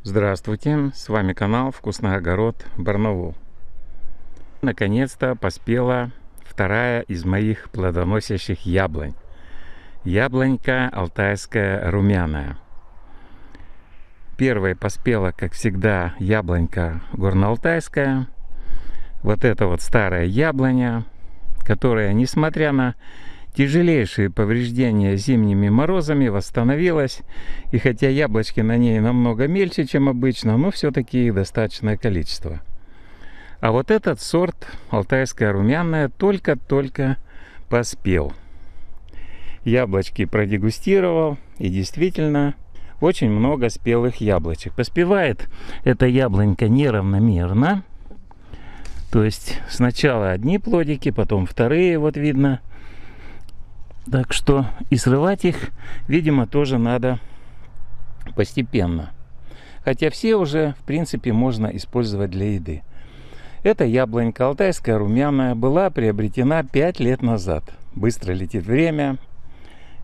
Здравствуйте, с вами канал Вкусный огород Барнаул. Наконец-то поспела вторая из моих плодоносящих яблонь. Яблонька алтайская румяная. Первой поспела, как всегда, яблонька горно-алтайская. Вот эта вот старая яблоня, которая, несмотря на тяжелейшие повреждения зимними морозами, восстановилась. И хотя яблочки на ней намного мельче, чем обычно, но все-таки их достаточное количество. А вот этот сорт алтайская румяная только-только поспел. Яблочки продегустировал, и действительно очень много спелых яблочек. Поспевает эта яблонька неравномерно. То есть сначала одни плодики, потом вторые, вот видно. Так что и срывать их, видимо, тоже надо постепенно. Хотя все уже, в принципе, можно использовать для еды. Эта яблонька алтайская румяная была приобретена 5 лет назад. Быстро летит время.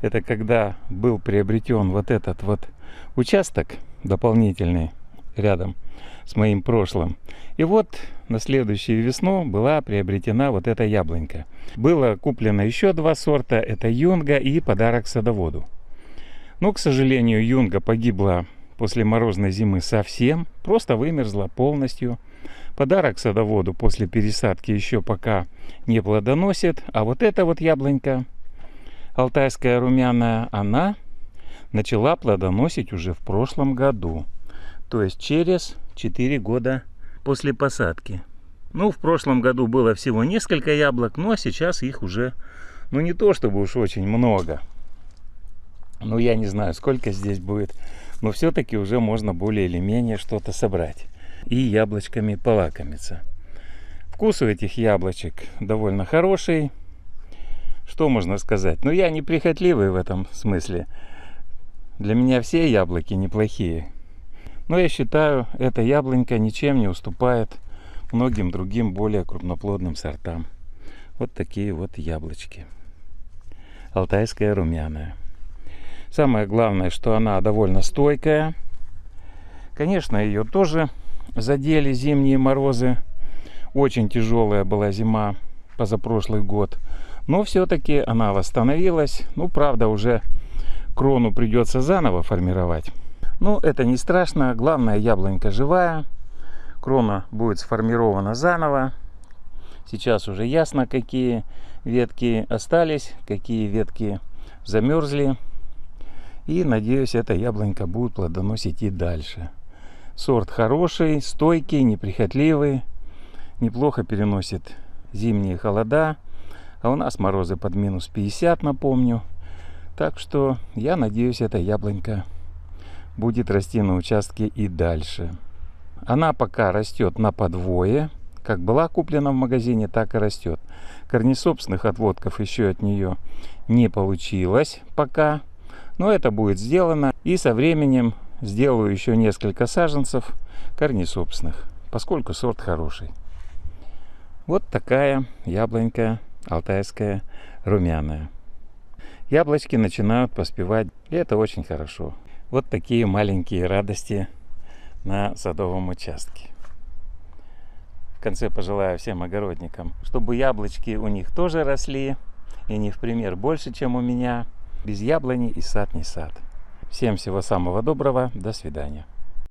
Это когда был приобретен вот этот вот участок дополнительный рядом с моим прошлым. И вот на следующую весну была приобретена вот эта яблонька. Было куплено еще два сорта. Это юнга и подарок садоводу. Но, к сожалению, юнга погибла после морозной зимы совсем. Просто вымерзла полностью. Подарок садоводу после пересадки еще пока не плодоносит. А вот эта вот яблонька алтайская румяная, она начала плодоносить уже в прошлом году. То есть через 4 года после посадки. Ну, в прошлом году было всего несколько яблок, но сейчас их уже, ну, не то чтобы уж очень много. Ну, я не знаю, сколько здесь будет, но все-таки уже можно более или менее что-то собрать. И яблочками полакомиться. Вкус у этих яблочек довольно хороший. Что можно сказать? Ну, я неприхотливый в этом смысле. Для меня все яблоки неплохие. Но я считаю, эта яблонька ничем не уступает многим другим более крупноплодным сортам. Вот такие вот яблочки. Алтайская румяная. Самое главное, что она довольно стойкая. Конечно, ее тоже задели зимние морозы. Очень тяжелая была зима позапрошлый год. Но все-таки она восстановилась. Ну, правда, уже крону придется заново формировать. Но это не страшно. Главное, яблонька живая. Крона будет сформирована заново. Сейчас уже ясно, какие ветки остались, какие ветки замерзли. И, надеюсь, эта яблонька будет плодоносить и дальше. Сорт хороший, стойкий, неприхотливый. Неплохо переносит зимние холода. А у нас морозы под минус 50, напомню. Так что я надеюсь, эта яблонька будет расти на участке и дальше. Она пока растет на подвое. Как была куплена в магазине, так и растет. Корнесобственных отводков еще от нее не получилось пока. Но это будет сделано. И со временем сделаю еще несколько саженцев корнесобственных, поскольку сорт хороший. Вот такая яблонька алтайская румяная. Яблочки начинают поспевать, и это очень хорошо. Вот такие маленькие радости на садовом участке. В конце пожелаю всем огородникам, чтобы яблочки у них тоже росли, и не в пример больше, чем у меня. Без яблони и сад не сад. Всем всего самого доброго, до свидания.